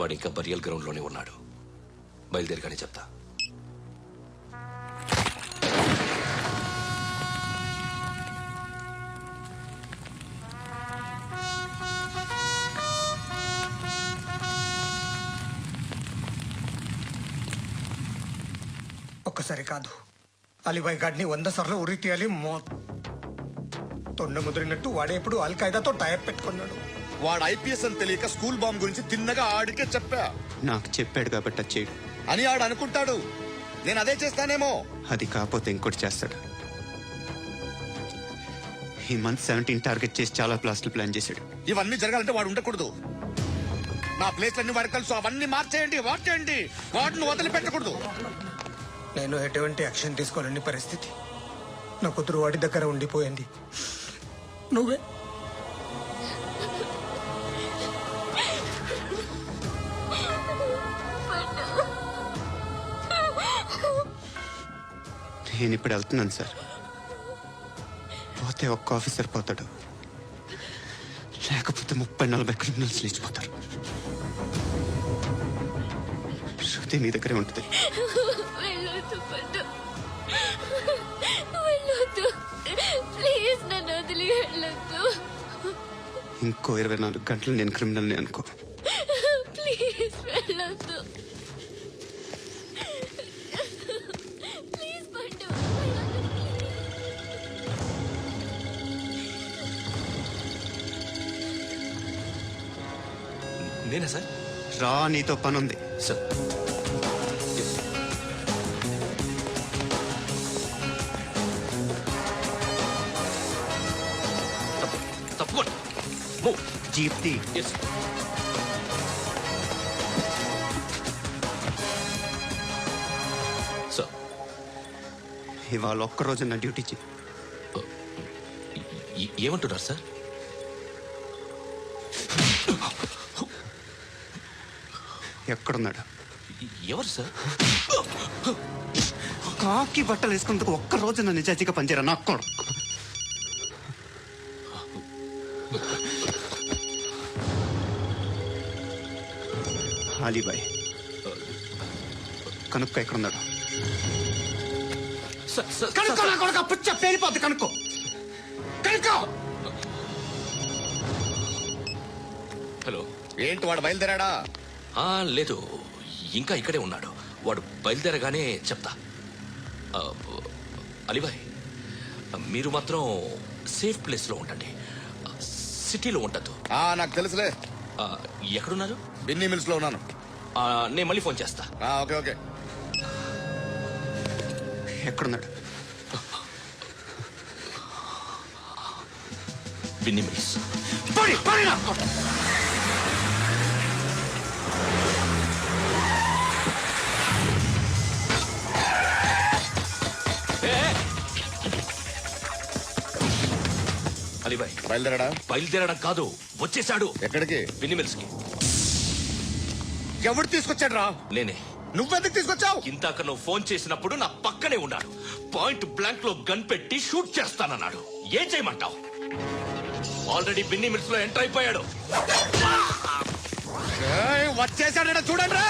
వాడు ఇంకా బరియల్ గ్రౌండ్లోనే ఉన్నాడు. బయలుదేరిగానే చెప్తా. ఒక్కసారి కాదు, అలీబాయ్ గాడిని 100 సార్లు ఉరి తీయాలి. తొండ ముదిరినట్టు వాడే ఇప్పుడు అల్ఖైదాతో టైప్ పెట్టుకున్నాడు. వాడు ఐపీఎస్ అని తెలియక స్కూల్ బాంబ్ గురించి తిన్నగా ఆడికే చెప్పా. నాకు చెప్పాడు కాబట్టి అది చేయడు అని ఆడు అనుకుంటాడు. నేను అదే చేస్తానేమో. అది కాకపోతే ఇంకోటి చేస్తాడు. ఈ మంత్ 17 టార్గెట్ చేసి చాలా ప్లాస్టులు ప్లాన్ చేశాడు. ఇవన్నీ జరగాలంటే వాడు ఉండకూడదు. నా ప్లేస్లన్నీ వాడికి తెలుసు. అవన్నీ మార్చేయండి, వాచేయండి. వాటిని వదిలిపెట్టకూడదు. నేను ఎటువంటి యాక్షన్ తీసుకోలేని పరిస్థితి. నా కూతురు వాడి దగ్గర ఉండిపోయింది. నువ్వే నేను ఇప్పుడు వెళ్తున్నాను సార్. పోతే ఒక్క ఆఫీసర్ పోతాడు, లేకపోతే 30-40 క్రిమినల్స్ లేచిపోతారు. శృతి నీ దగ్గరే ఉంటుంది. వెళ్ళొద్దు పద్దు, వెళ్ళొద్దు ప్లీజ్, నన్ను వదిలి వెళ్ళొద్దు. ఇంకో 24 గంటలు నేను క్రిమినల్ని అనుకో. ప్లీజ్ వెళ్ళొద్దు. ప్లీజ్ పద్దు. నేనా సార్? రా, నీతో పని ఉంది. సార్ తప్పకుండా జీప్తి సార్. ఇవాళ ఒక్కరోజు నా డ్యూటీ చేయి. ఏమంటున్నారు సార్? ఎక్కడున్నాడు? ఎవరు సార్? కాకి బట్టలు వేసుకున్నందుకు ఒక్కరోజు నా నిజాయితీగా పనిచేయరా నాకు కూడా. అలీబాయ్ కనుక్కో, ఎక్కడున్నాడు? కనుక్కో, నా కొడుకు పుచ్చ పేలిపోద్ది. కనుక్కో, కనుక్కో. హలో. ఏంటి వాడు బయలుదేరాడా? లేదు, ఇంకా ఇక్కడే ఉన్నాడు. వాడు బయలుదేరగానే చెప్తా. అలీబాయ్, మీరు మాత్రం సేఫ్ ప్లేస్లో ఉండండి, సిటీలో ఉండద్దు. నాకు తెలుసులే. ఎక్కడున్నారు? బిన్నీ మిల్స్ లో ఉన్నాను. నేను మళ్ళీ ఫోన్ చేస్తా. Okay okay. ఎక్కడున్నాడు? బిన్నీ మిల్స్. అలీబాయ్ బయలుదేరాడా? బయలుదేరడం కాదు, వచ్చేసాడు. ఎక్కడికి? బిన్నీ మిల్స్ కి. ఎవడు తీసుకొచ్చాడు రా? నేనే. నువ్వెందుకు తీసుకొచ్చావు? ఇందాక నువ్వు ఫోన్ చేసినప్పుడు నా పక్కనే ఉన్నాడు. పాయింట్ బ్లాంక్ లో గన్ పెట్టి షూట్ చేస్తానన్నాడు. ఏం చేయమంటావు? ఆల్రెడీ బిన్నీ మిల్స్ లో ఎంటర్ అయిపోయాడు. వచ్చేసాడ చూడండి రా.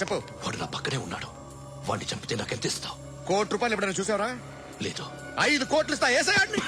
చెప్పు. వాడు నా పక్కనే ఉన్నాడు. వాడిని చంపితే నాకెంత ఇస్తావు? ₹1 కోటి ఎప్పుడైనా చూసావరా? లేదు. 5 కోట్లు ఇస్తా. ఏసయాడిని.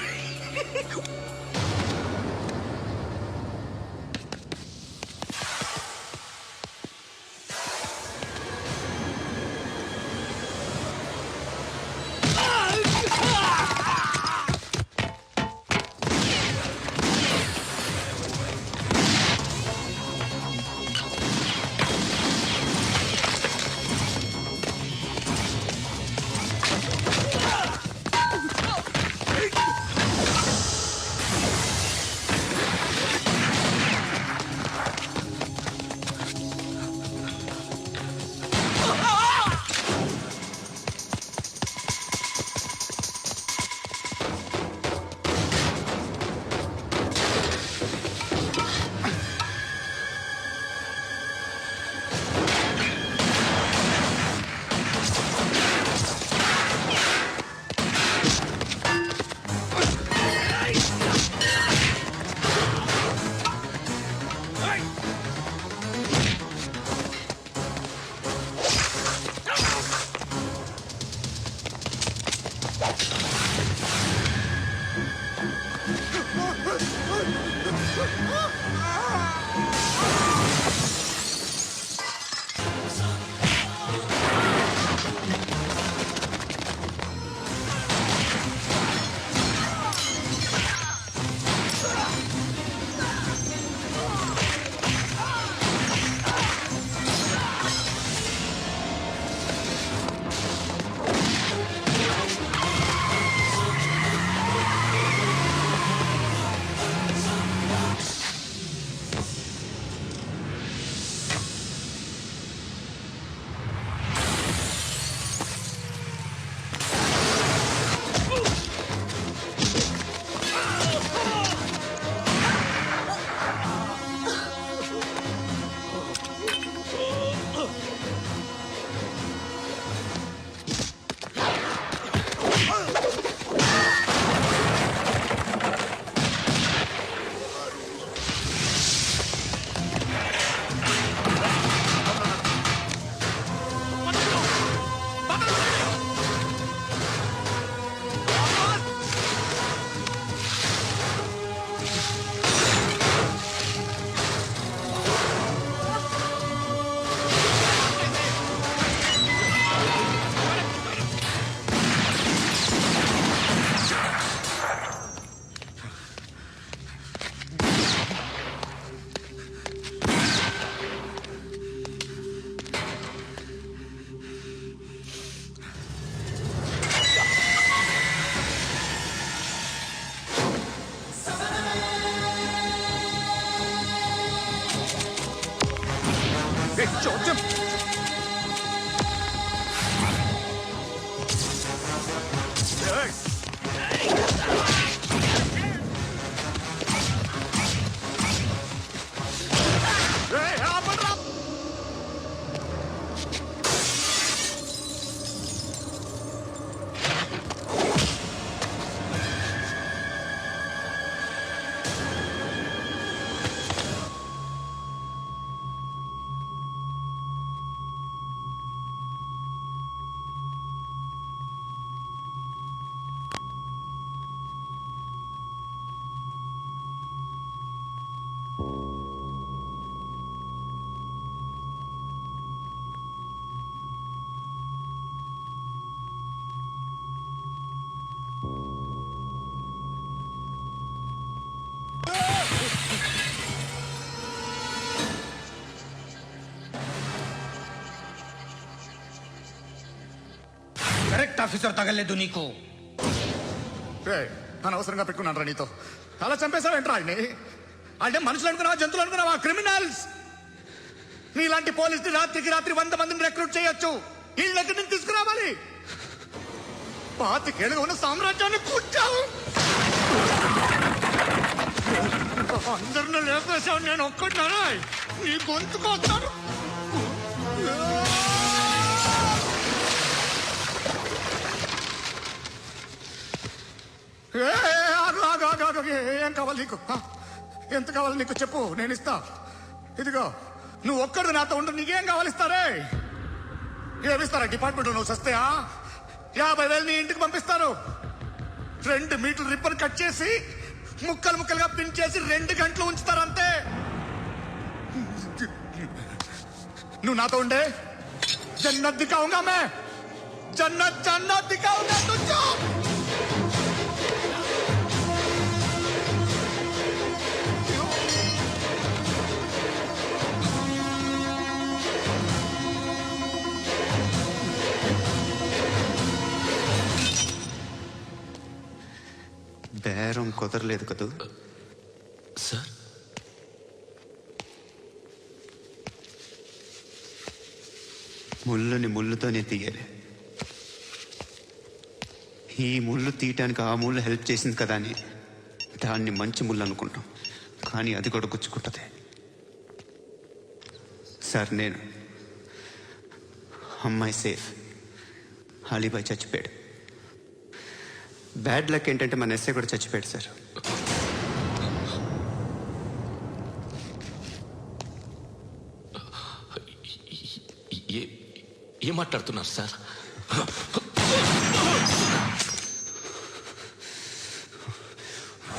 ఏయ్, చోద్యం. ఏయ్. ఏయ్, ఆపండ్రా. కరెక్ట్ ఆఫీసర్ తగలేదు నీకు. ఏయ్, అనవసరంగా పెట్టుకున్నాను రా నీతో. అలా చంపేశావేంట్రా ఆయన్ని? అంటే మనుషులు అనుకున్నావా, జంతువులు అనుకున్నావా? క్రిమినల్స్. నీలాంటి పోలీసులు రాత్రికి రాత్రి 100 మందిని రిక్రూట్ చేయొచ్చు. ఈ దగ్గర నుంచి తీసుకురావాలి. పాతికేళ్ళుగా ఉన్న సామ్రాజ్యాన్ని కూర్చావు. అందరిని లేపేశావు, నేను ఒక్కడినారా? నీ గొంతుకు వస్తాను. ఏం కావాలి నీకు? ఎంత కావాలి నీకు చెప్పు, నేను ఇస్తా. ఇదిగో, నువ్వు ఒక్కడు నాతో ఉండు. నీకేం కావాలి ఇస్తారే? ఏమిస్తారా డిపార్ట్మెంట్? నువ్వు సస్తేయా 50,000 నీ ఇంటికి పంపిస్తారు. 2 మీటర్ల రిబ్బన్ కట్ చేసి ముక్కలు ముక్కలుగా పిన్ చేసి 2 గంటలు ఉంచుతారు అంతే. నువ్వు నాతో ఉండే జన్నత్ దిఖాऊंगा मैं, జన్నత్ జన్నత్ దిఖాऊंगा तुझको. బేరం కుదరలేదు కదూ. సార్, ముళ్ళుని ముళ్ళుతోనే తీయాలి. ఈ ముళ్ళు తీయటానికి ఆ ముళ్ళు హెల్ప్ చేసింది కదా అని దాన్ని మంచి ముళ్ళు అనుకుంటాం, కానీ అది కూడా గుచ్చుకుంటుంది. సార్, నేను అమ్మాయి సేఫ్, అలీబాయ్ చచ్చిపోయాడు. బ్యాడ్ లక్ ఏంటంటే మన ఎస్ఐ కూడా చచ్చిపోయాడు సార్. ఏం మాట్లాడుతున్నారు సార్?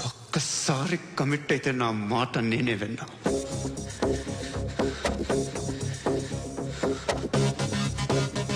ఒక్కసారి కమిట్ అయితే నా మాట నేనే విన్నా.